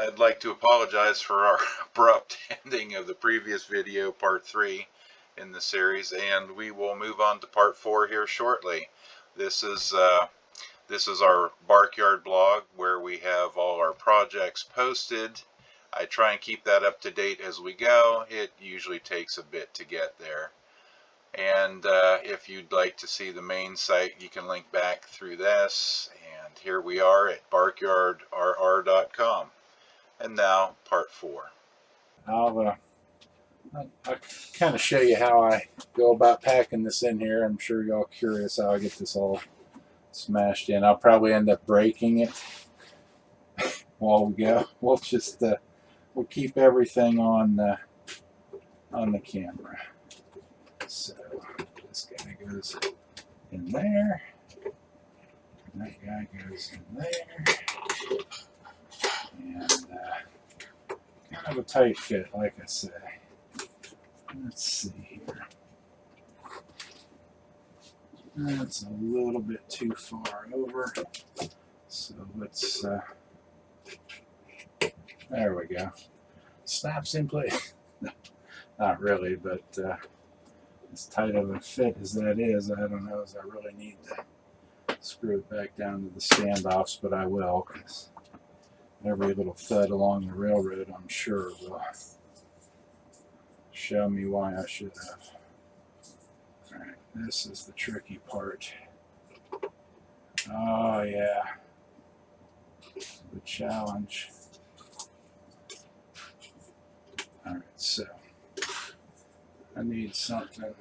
I'd like to apologize for our abrupt ending of the previous video, part 3 in the series, and we will move on to part 4 here shortly. This is our Barkyard blog where we have all our projects posted. I try and keep that up to date as we go. It usually takes a bit to get there. And if you'd like to see the main site, you can link back through this. And here we are at barkyardrr.com. And now, part 4. I'll kind of show you how I go about packing this in here. I'm sure y'all curious how I get this all smashed in. I'll probably end up breaking it while we go. We'll just we'll keep everything on the camera. So this guy goes in there. And that guy goes in there. And kind of a tight fit, like I say. Let's see here. That's a little bit too far over. So let's, there we go. Snaps in place. Not really, but as tight of a fit as that is, I don't know as I really need to screw it back down to the standoffs, but I will, because every little thud along the railroad, I'm sure, will show me why I should have. Alright, this is the tricky part. Oh yeah, the challenge. Alright, so I need something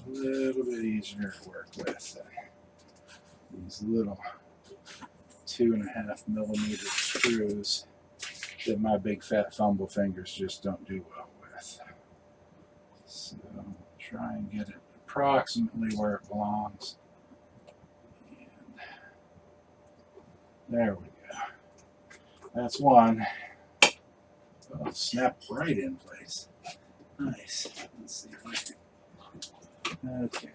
a little bit easier to work with than these little 2.5 millimeter screws that my big fat fumble fingers just don't do well with. So try and get it approximately where it belongs. And there we go. That's one. Oh, snap right in place. Nice. Let's see if I can. Okay.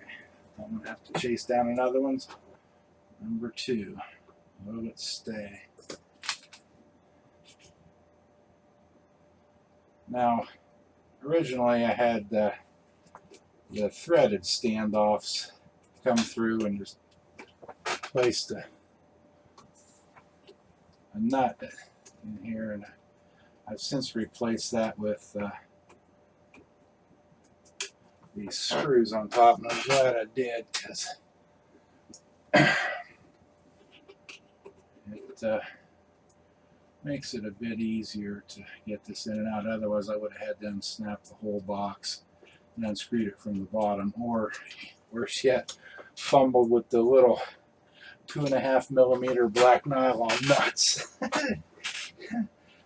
I'm going to have to chase down another one. Number 2. Will it stay? Now, originally I had the threaded standoffs come through and just placed a nut in here, and I've since replaced that with these screws on top, and I'm glad I did, because it makes it a bit easier to get this in and out. Otherwise I would have had to unsnap the whole box and unscrewed it from the bottom, or worse yet, fumbled with the little 2.5 millimeter black nylon nuts.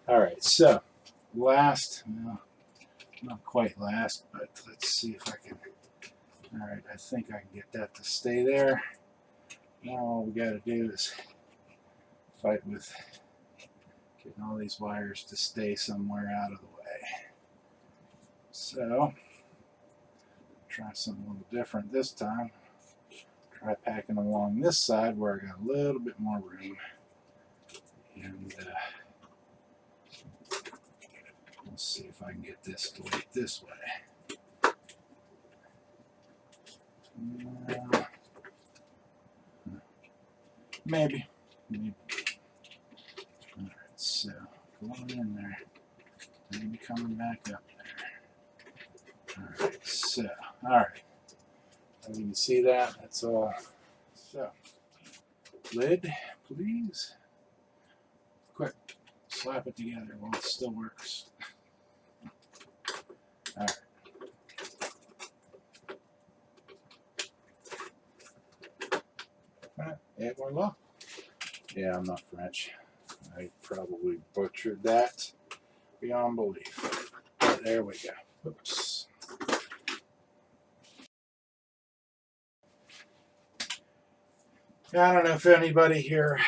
Alright, so last, well, not quite last, but let's see if I can. Alright, I think I can get that to stay there. Now all we got to do is fight with getting all these wires to stay somewhere out of the way. So, try something a little different this time. Try packing along this side where I got a little bit more room. And we'll see if I can get this to work this way. Maybe. Alright, so going in there. Maybe coming back up there. Alright, so, alright. As you can see that, that's all. So, lid, please. Quick, slap it together while it still works. Alright. Et voila. Yeah, I'm not French. I probably butchered that beyond belief. But there we go. Oops. I don't know if anybody here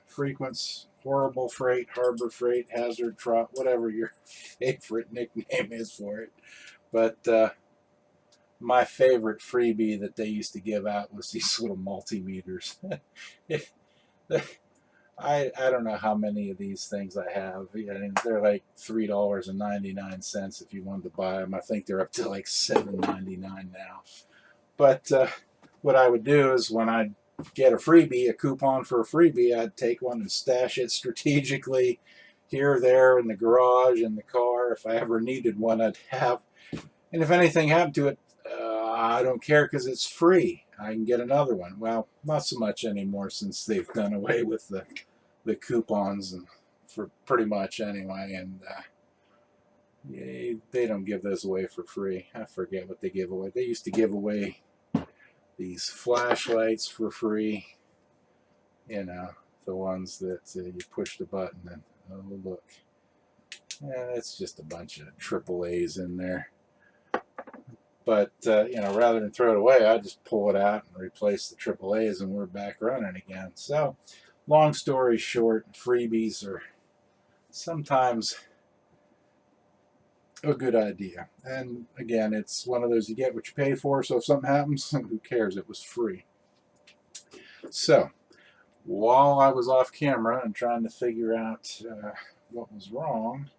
frequents horrible freight, harbor freight, hazard trot, whatever your favorite nickname is for it. But my favorite freebie that they used to give out was these little multimeters. I don't know how many of these things I have. Yeah, and they're like $3.99 if you wanted to buy them. I think they're up to like $7.99 now. But what I would do is when I get a freebie, a coupon for a freebie, I'd take one and stash it strategically here or there in the garage, in the car. If I ever needed one, I'd have. And if anything happened to it, I don't care because it's free. I can get another one. Well, not so much anymore since they've done away with the coupons, and for pretty much anyway. And they don't give those away for free. I forget what they give away. They used to give away these flashlights for free. You know, the ones that you push the button and oh look, yeah, it's just a bunch of AAA's in there. But you know, rather than throw it away, I just pull it out and replace the AAA's, and we're back running again. So, long story short, freebies are sometimes a good idea. And again, it's one of those you get what you pay for. So if something happens, who cares? It was free. So, while I was off camera and trying to figure out what was wrong,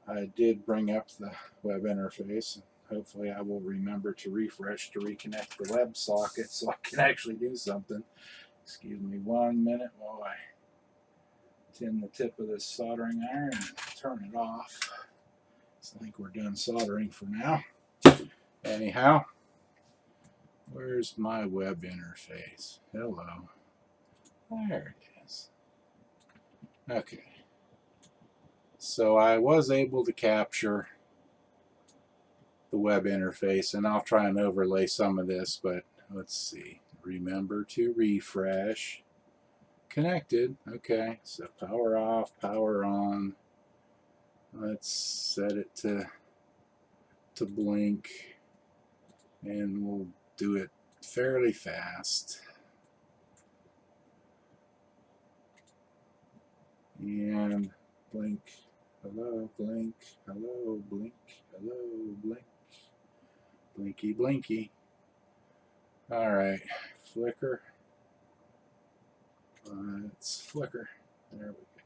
I did bring up the web interface. Hopefully I will remember to refresh to reconnect the web socket so I can actually do something. Excuse me 1 minute while I tin the tip of this soldering iron and turn it off. So I think we're done soldering for now. Anyhow, where's my web interface? Hello. There it is. Okay. So I was able to capture the web interface, and I'll try and overlay some of this, but let's see. Remember to refresh. Connected. Okay, so power off, power on. Let's set it to blink, and we'll do it fairly fast. And blink. Hello, blink. Hello, blink. Hello, blink. Blinky, blinky. All right, flicker. Let's flicker. There we go.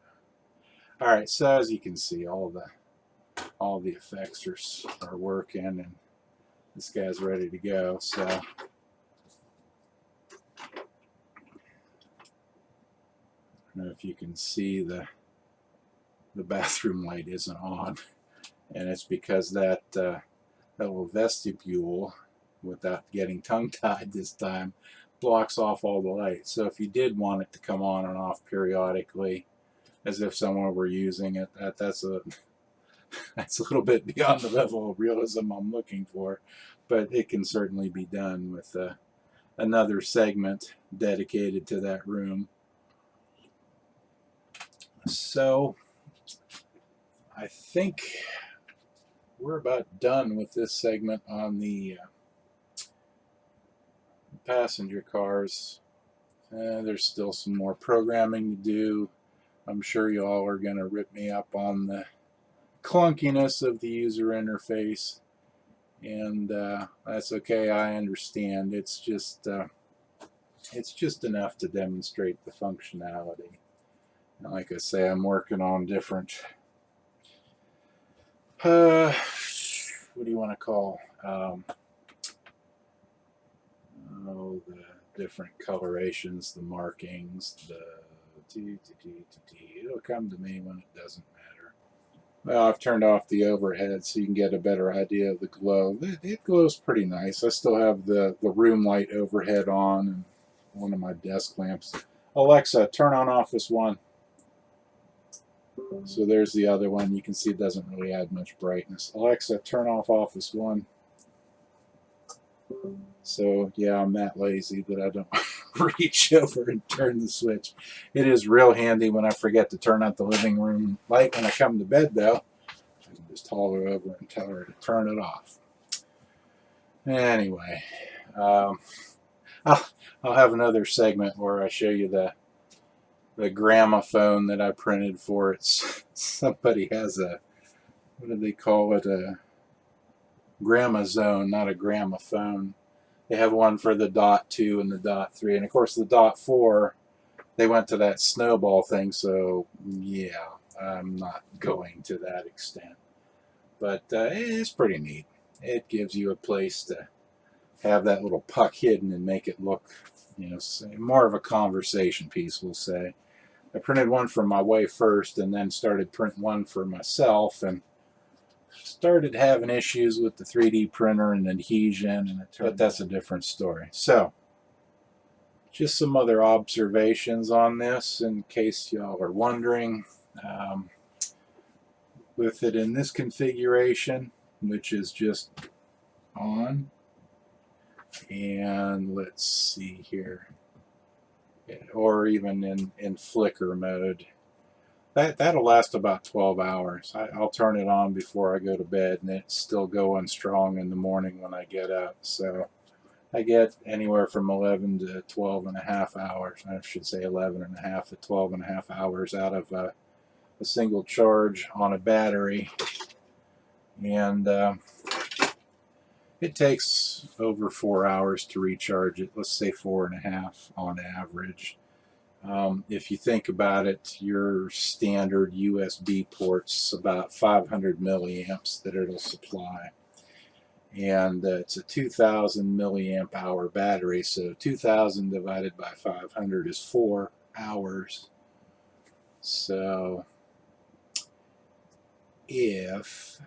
All right, so as you can see, all the effects are working, and this guy's ready to go. So I don't know if you can see the bathroom light isn't on, and it's because that little vestibule, without getting tongue-tied this time, blocks off all the light. So if you did want it to come on and off periodically, as if someone were using it, that's a little bit beyond the level of realism I'm looking for, but it can certainly be done with another segment dedicated to that room. So I think we're about done with this segment on the passenger cars. There's still some more programming to do. I'm sure you all are going to rip me up on the clunkiness of the user interface, and that's okay. I understand. It's just enough to demonstrate the functionality. And like I say, I'm working on different what do you want to call the different colorations, the markings, it'll come to me when it doesn't matter. Well, I've turned off the overhead so you can get a better idea of the glow. It glows pretty nice. I still have the room light overhead on and one of my desk lamps. Alexa, turn on Office 1. So there's the other one. You can see it doesn't really add much brightness. Alexa, turn off Office 1. So yeah, I'm that lazy that I don't reach over and turn the switch. It is real handy when I forget to turn out the living room light when I come to bed, though. I can just haul her over and tell her to turn it off. Anyway, I'll have another segment where I show you the gramophone that I printed for it. Somebody has a, what do they call it, a gramazone, not a gramophone. They have one for the .2 and the .3, and of course the .4 they went to that snowball thing, so yeah, I'm not going to that extent. But it's pretty neat. It gives you a place to have that little puck hidden and make it look, you know, more of a conversation piece, we'll say. I printed one for my wife first and then started printing one for myself, and started having issues with the 3D printer and adhesion, and but that's a different story. So, just some other observations on this in case y'all are wondering. Um, with it in this configuration, which is just on, and let's see here, or even in flicker mode, that'll last about 12 hours. I'll turn it on before I go to bed, and it's still going strong in the morning when I get up. So I get anywhere from 11 to 12 and a half hours. I should say 11 and a half to 12 and a half hours out of a single charge on a battery. And it takes over 4 hours to recharge it. Let's say 4.5 on average. If you think about it, your standard USB port's about 500 milliamps that it'll supply. And it's a 2000 milliamp hour battery, so 2000 divided by 500 is 4 hours. So if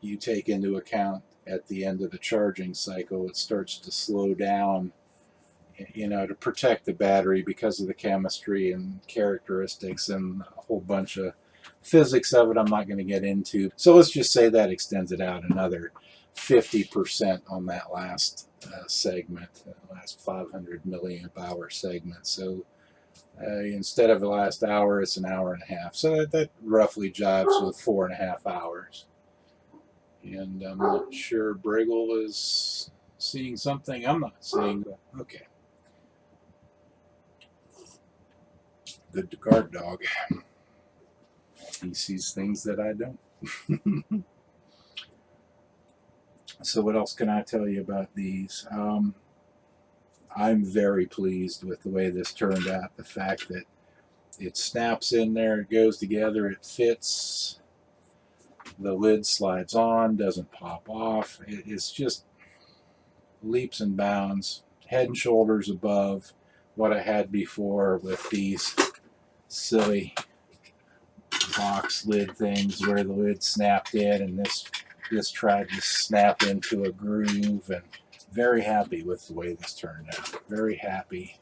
you take into account at the end of the charging cycle, it starts to slow down, you know, to protect the battery because of the chemistry and characteristics and a whole bunch of physics of it I'm not going to get into. So let's just say that extends it out another 50% on that last segment, last 500 milliamp hour segment. So instead of the last hour, it's an hour and a half. So that roughly jives with 4.5 hours. And I'm not sure Briggle is seeing something I'm not seeing. Okay. Good to guard dog. He sees things that I don't. So what else can I tell you about these? I'm very pleased with the way this turned out. The fact that it snaps in there, it goes together, it fits. The lid slides on, doesn't pop off. It's just leaps and bounds, head and shoulders above what I had before with these silly box lid things where the lid snapped in and this tried to snap into a groove. And very happy with the way this turned out. Very happy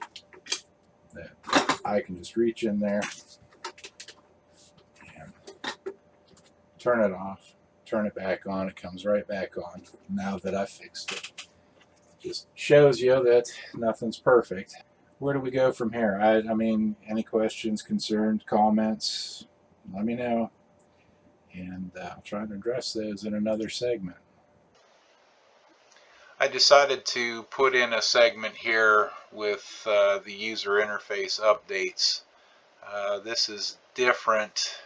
that I can just reach in there and turn it off, turn it back on. It comes right back on now that I fixed it. Just shows you that nothing's perfect. Where do we go from here? I mean, any questions, concerns, comments, let me know. And I'll try to address those in another segment. I decided to put in a segment here with the user interface updates. This is different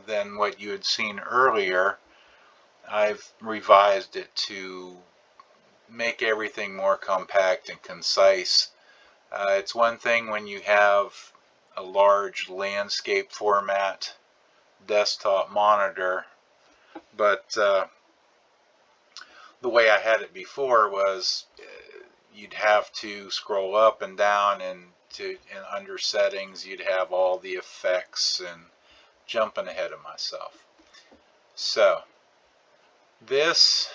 than what you had seen earlier. I've revised it to make everything more compact and concise. It's one thing when you have a large landscape format desktop monitor, but the way I had it before was you'd have to scroll up and down, and under settings you'd have all the effects, and jumping ahead of myself. So this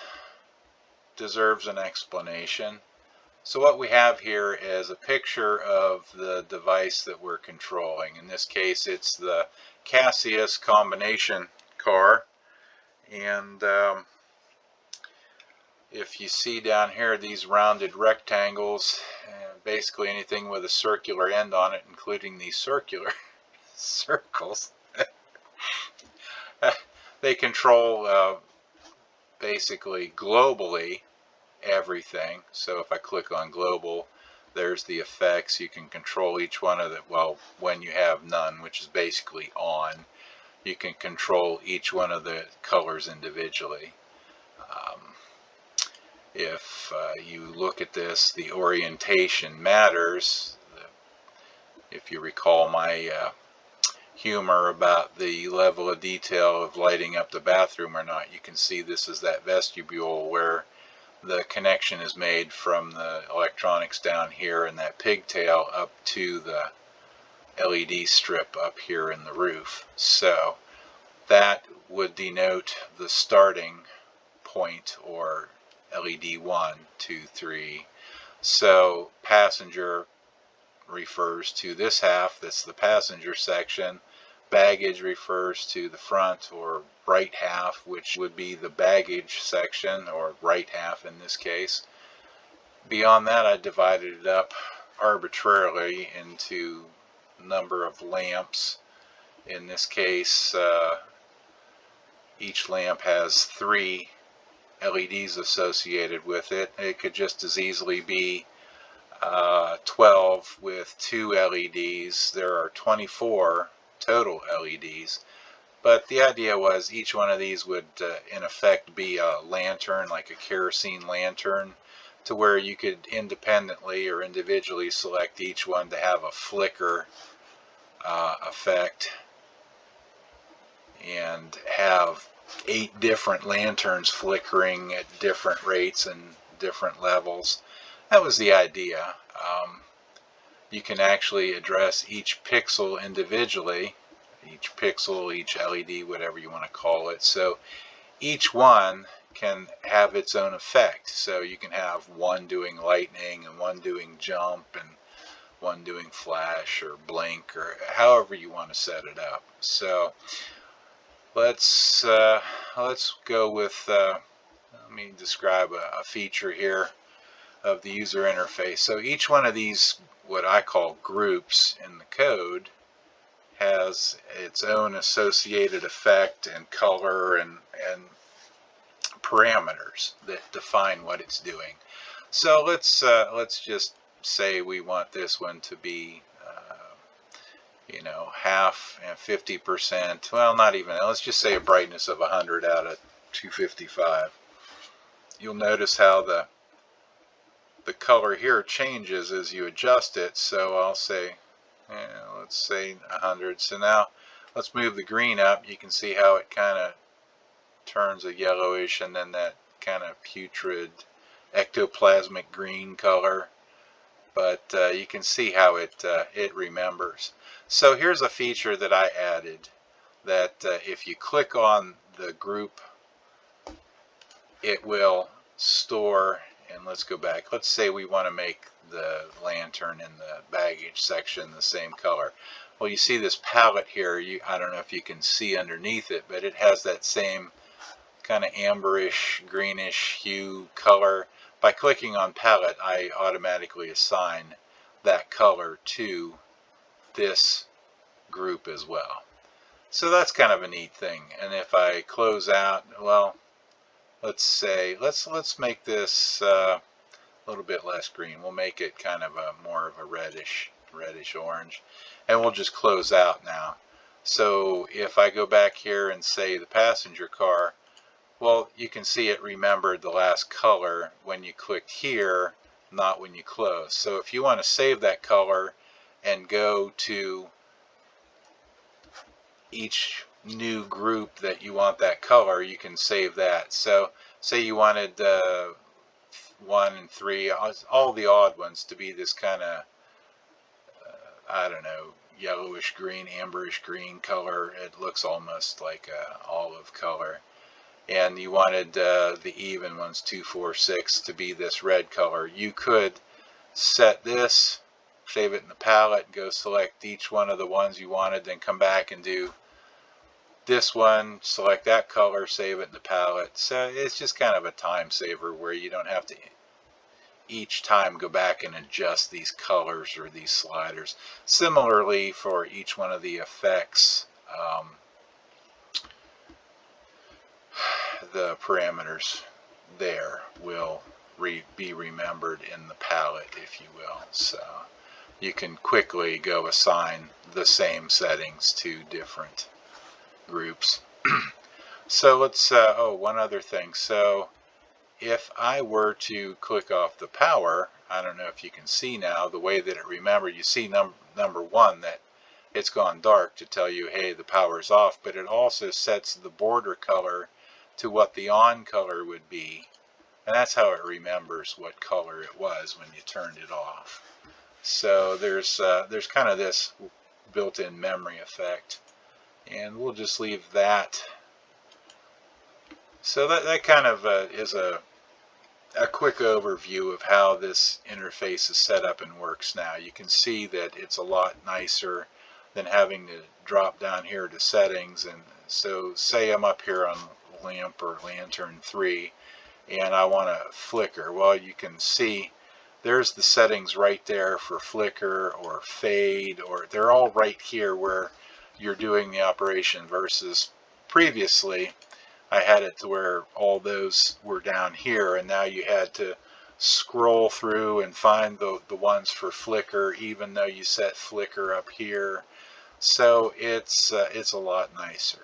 deserves an explanation. So what we have here is a picture of the device that we're controlling. In this case, it's the Cassius combination car. And if you see down here these rounded rectangles, basically anything with a circular end on it, including these circular circles, they control basically globally everything. So if I click on global, there's the effects. You can control each one of the, well, when you have none, which is basically on, you can control each one of the colors individually. If you look at this, the orientation matters. if you recall my humor about the level of detail of lighting up the bathroom or not, you can see this is that vestibule where the connection is made from the electronics down here and that pigtail up to the LED strip up here in the roof. So that would denote the starting point, or LED 1, 2, 3. So passenger refers to this half, that's the passenger section. Baggage refers to the front or right half, which would be the baggage section, or right half in this case. Beyond that, I divided it up arbitrarily into number of lamps. In this case, each lamp has 3 LEDs associated with it. It could just as easily be 12 with 2 LEDs. There are 24 total LEDs, but the idea was each one of these would in effect be a lantern, like a kerosene lantern, to where you could independently or individually select each one to have a flicker effect, and have 8 different lanterns flickering at different rates and different levels. That was the idea. You can actually address each pixel individually, each pixel, each LED, whatever you want to call it. So each one can have its own effect. So you can have one doing lightning and one doing jump and one doing flash or blink, or however you want to set it up. So let's go with let me describe a feature here of the user interface. So each one of these, what I call groups in the code, has its own associated effect and color and parameters that define what it's doing. So let's just say we want this one to be half and 50%. Well, not even. Let's just say a brightness of 100 out of 255. You'll notice how the color here changes as you adjust it. So I'll say, let's say 100. So now let's move the green up. You can see how it kind of turns a yellowish and then that kind of putrid ectoplasmic green color. But you can see how it remembers. So here's a feature that I added, that if you click on the group, it will store. And let's go back. Let's say we want to make the lantern in the baggage section the same color. Well, you see this palette here. I don't know if you can see underneath it, but it has that same kind of amberish, greenish hue color. By clicking on palette, I automatically assign that color to this group as well. So that's kind of a neat thing. And if I close out, well, let's say let's make this a little bit less green. We'll make it kind of more of a reddish orange, and we'll just close out now. So if I go back here and say the passenger car, well, you can see it remembered the last color when you clicked here, not when you close. So if you want to save that color and go to each new group that you want that color, you can save that. So say you wanted 1 and 3, all the odd ones, to be this kind of I don't know, yellowish green, amberish green color. It looks almost like a olive color. And you wanted the even ones, 2, 4, 6, to be this red color. You could set this, save it in the palette, go select each one of the ones you wanted, then come back and do this one, select that color, save it in the palette. So it's just kind of a time saver where you don't have to each time go back and adjust these colors or these sliders. Similarly, for each one of the effects, the parameters there will be remembered in the palette, if you will. So you can quickly go assign the same settings to different groups. So let's, one other thing. So if I were to click off the power, I don't know if you can see now the way that it remembered. You see number one that it's gone dark to tell you, hey, the power's off, but it also sets the border color to what the on color would be, and that's how it remembers what color it was when you turned it off. So there's kind of this built-in memory effect, and we'll just leave that. So that kind of is a quick overview of how this interface is set up and works now. You can see that it's a lot nicer than having to drop down here to settings. And so say I'm up here on lamp or lantern 3 and I want to flicker. Well, you can see there's the settings right there for flicker or fade, or they're all right here where you're doing the operation, versus previously I had it to where all those were down here, and now you had to scroll through and find the ones for flicker, even though you set flicker up here. So it's a lot nicer.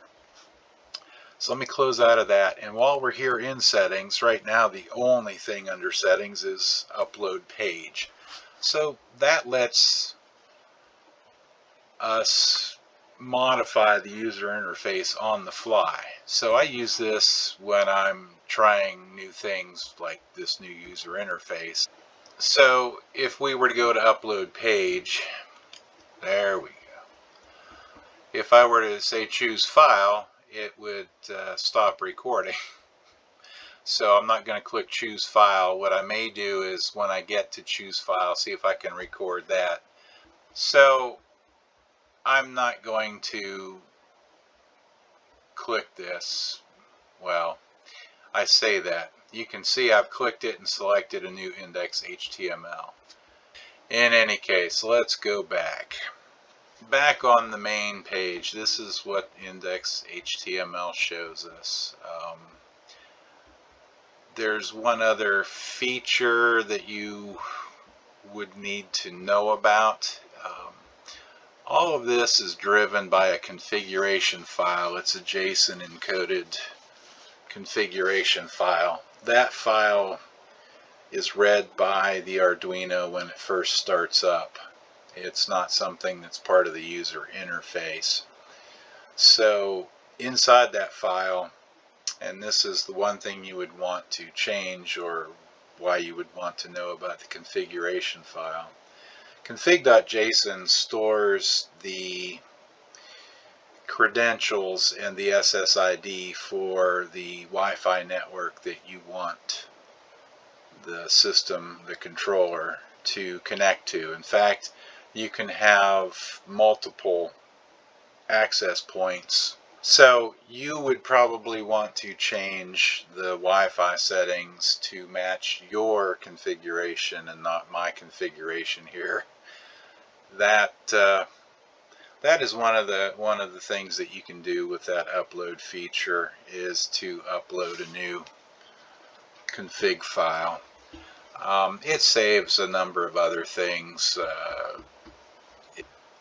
So let me close out of that, and while we're here in settings, right now the only thing under settings is upload page. So that lets us modify the user interface on the fly. So I use this when I'm trying new things like this new user interface. So if we were to go to upload page, there we go. If I were to say choose file, it would stop recording. So I'm not going to click choose file. What I may do is when I get to choose file, see if I can record that. So I'm not going to click this. Well, I say that. You can see I've clicked it and selected a new index HTML. In any case, let's go back. Back on the main page, this is what index HTML shows us. There's one other feature that you would need to know about. All of this is driven by a configuration file. It's a JSON encoded configuration file. That file is read by the Arduino when it first starts up. It's not something that's part of the user interface. So inside that file, and this is the one thing you would want to change, or why you would want to know about the configuration file. Config.json stores the credentials and the SSID for the Wi-Fi network that you want the system, the controller, to connect to. In fact, you can have multiple access points. So you would probably want to change the Wi-Fi settings to match your configuration and not my configuration here. That is one of the things that you can do with that upload feature, is to upload a new config file. It saves a number of other things.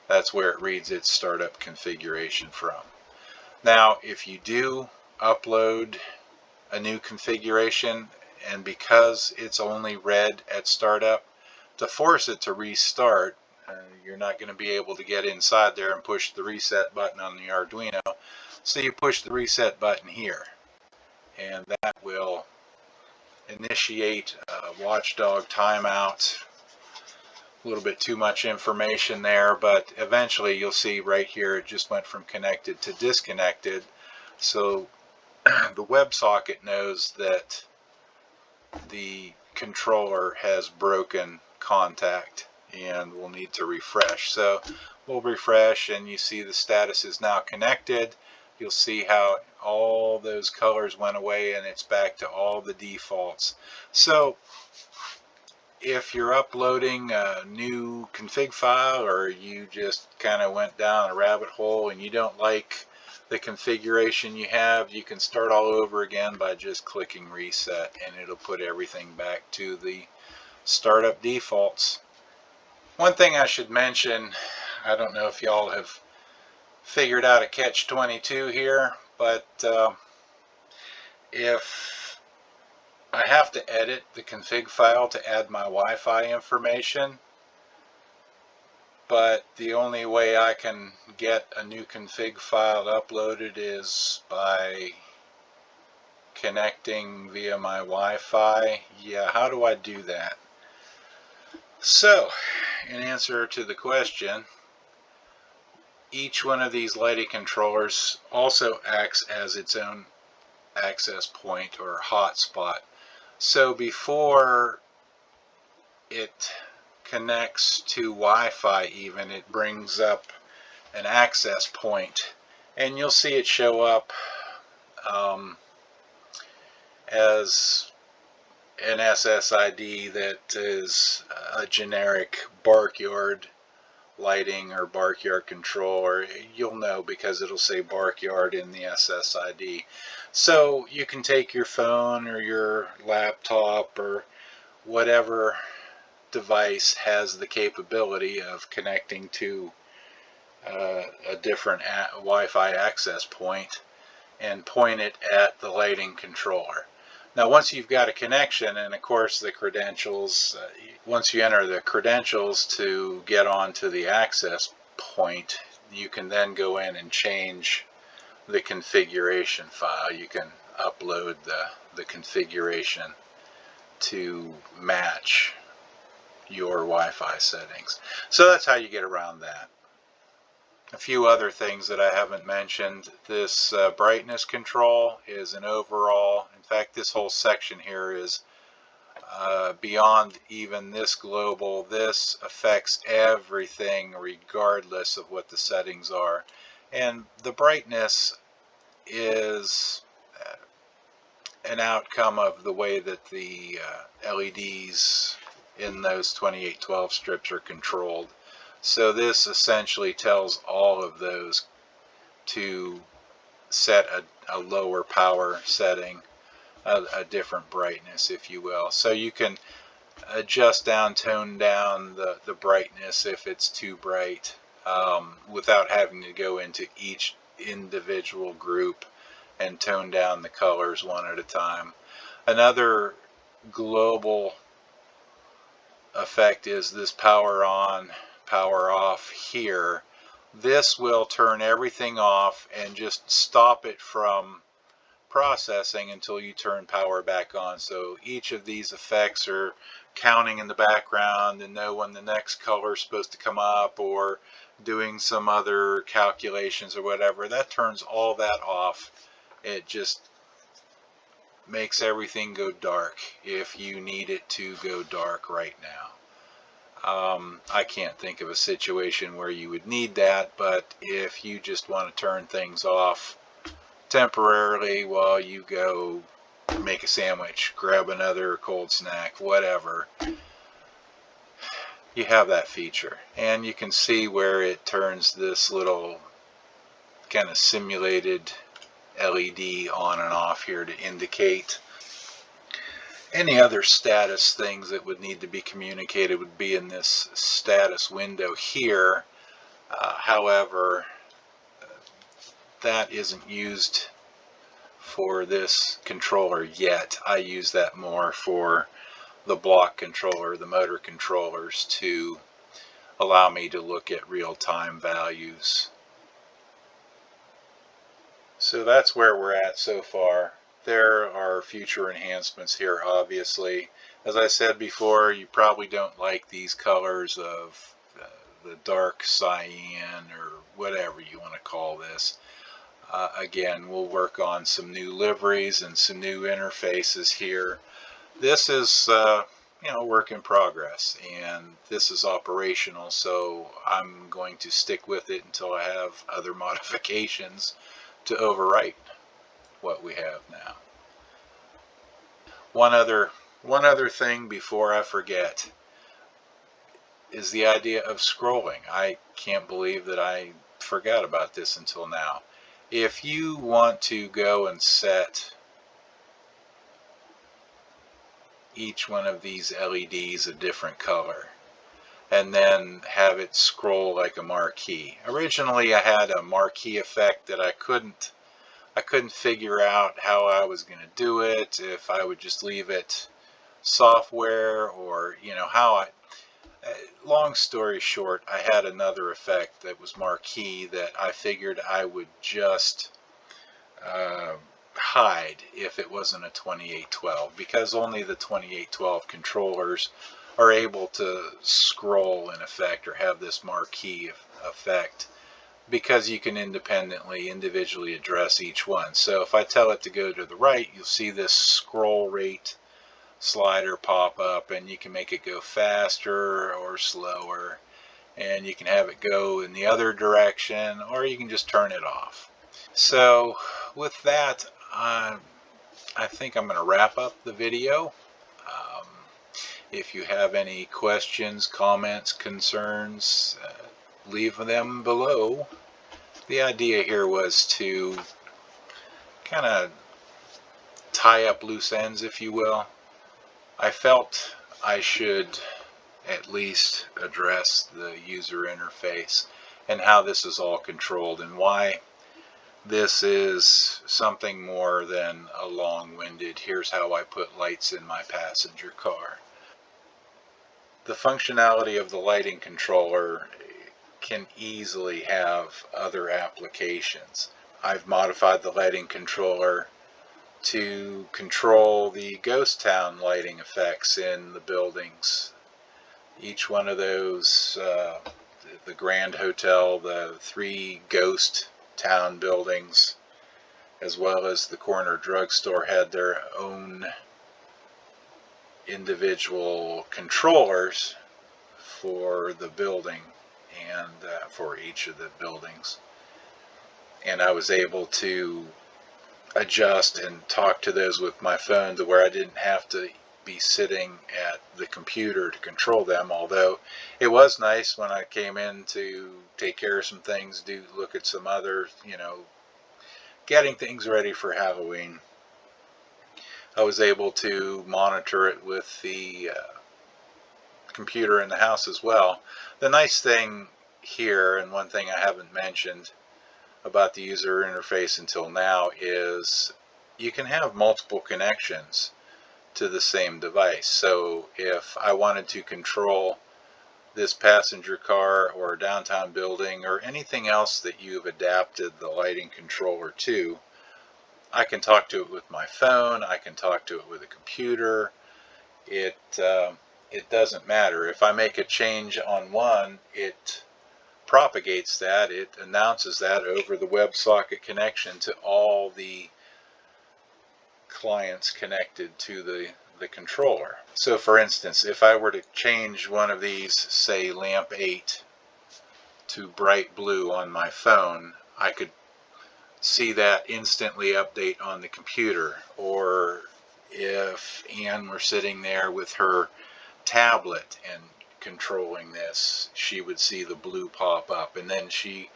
That's where it reads its startup configuration from. Now, if you do upload a new configuration, and because it's only read at startup, to force it to restart, you're not going to be able to get inside there and push the reset button on the Arduino. So you push the reset button here, and that will initiate a watchdog timeout. A little bit too much information there, but eventually you'll see right here it just went from connected to disconnected. So the WebSocket knows that the controller has broken contact and we'll need to refresh. So we'll refresh, and you see the status is now connected. You'll see how all those colors went away and it's back to all the defaults. So if you're uploading a new config file, or you just kind of went down a rabbit hole and you don't like the configuration you have, you can start all over again by just clicking reset, and it'll put everything back to the startup defaults. One thing I should mention, I don't know if y'all have figured out a catch-22 here, but if I have to edit the config file to add my Wi-Fi information, but the only way I can get a new config file uploaded is by connecting via my Wi-Fi. Yeah, how do I do that? So, in answer to the question, each one of these lighting controllers also acts as its own access point or hotspot. So before it connects to Wi-Fi even, it brings up an access point, and you'll see it show up as an SSID that is a generic Barkyard lighting or Barkyard controller. You'll know because it'll say Barkyard in the SSID. So you can take your phone or your laptop or whatever device has the capability of connecting to a different Wi-Fi access point and point it at the lighting controller. Now once you've got a connection, and of course the credentials, once you enter the credentials to get onto the access point, you can then go in and change the configuration file. You can upload the configuration to match your Wi-Fi settings. So that's how you get around that. A few other things that I haven't mentioned. This brightness control is an overall, in fact this whole section here is beyond even this global. This affects everything regardless of what the settings are. And the brightness is an outcome of the way that the LEDs in those 2812 strips are controlled. So this essentially tells all of those to set a lower power setting, a different brightness, if you will. So you can adjust down, tone down the brightness if it's too bright, without having to go into each individual group and tone down the colors one at a time. Another global effect is this power on, power off here. This will turn everything off and just stop it from processing until you turn power back on. So each of these effects are counting in the background and know when the next color is supposed to come up, or doing some other calculations or whatever. That turns all that off. It just makes everything go dark if you need it to go dark right now. I can't think of a situation where you would need that, but if you just want to turn things off temporarily while you go make a sandwich, grab another cold snack, whatever, you have that feature. And you can see where it turns this little kind of simulated LED on and off here to indicate. Any other status things that would need to be communicated would be in this status window here. However, that isn't used for this controller yet. I use that more for the block controller, the motor controllers, to allow me to look at real-time values. So that's where we're at so far. There are future enhancements here, obviously. As I said before, you probably don't like these colors of the dark cyan or whatever you want to call this. Again, we'll work on some new liveries and some new interfaces here. This is work in progress, and this is operational, so I'm going to stick with it until I have other modifications to overwrite what we have now. One other thing before I forget is the idea of scrolling. I can't believe that I forgot about this until now. If you want to go and set each one of these LEDs a different color and then have it scroll like a marquee. Originally I had a marquee effect that I couldn't I couldn't figure out how I was going to do it, if I would just leave it software, or how long story short, I had another effect that was marquee that I figured I would just hide if it wasn't a 2812, because only the 2812 controllers are able to scroll in effect or have this marquee effect, because you can individually address each one. So if I tell it to go to the right, you'll see this scroll rate slider pop up, and you can make it go faster or slower, and you can have it go in the other direction, or you can just turn it off. So with that, I think I'm going to wrap up the video. Um, if you have any questions, comments, concerns, leave them below. The idea here was to kind of tie up loose ends, if you will. I felt I should at least address the user interface and how this is all controlled, and why this is something more than a long-winded, here's how I put lights in my passenger car. The functionality of the lighting controller can easily have other applications. I've modified the lighting controller to control the ghost town lighting effects in the buildings. Each one of those, the Grand Hotel, the 3 ghost town buildings, as well as the corner drugstore, had their own individual controllers for the building and for each of the buildings. And I was able to adjust and talk to those with my phone, to where I didn't have to be sitting at the computer to control them, although it was nice when I came in to take care of some things, look at some other, getting things ready for Halloween. I was able to monitor it with the computer in the house as well. The nice thing here, and one thing I haven't mentioned about the user interface until now, is you can have multiple connections to the same device. So if I wanted to control this passenger car or downtown building or anything else that you've adapted the lighting controller to, I can talk to it with my phone, I can talk to it with a computer. It doesn't matter. If I make a change on one, it propagates that, it announces that over the WebSocket connection to all the clients connected to the controller. So for instance, if I were to change one of these, say lamp 8 to bright blue on my phone, I could see that instantly update on the computer. Or if Anne were sitting there with her tablet and controlling this, she would see the blue pop up, and then she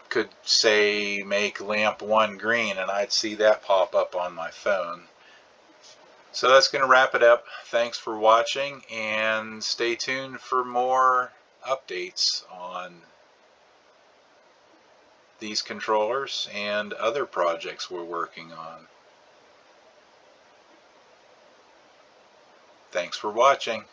could say make lamp 1 green, and I'd see that pop up on my phone. So that's going to wrap it up. Thanks for watching, and stay tuned for more updates on these controllers and other projects we're working on. Thanks for watching.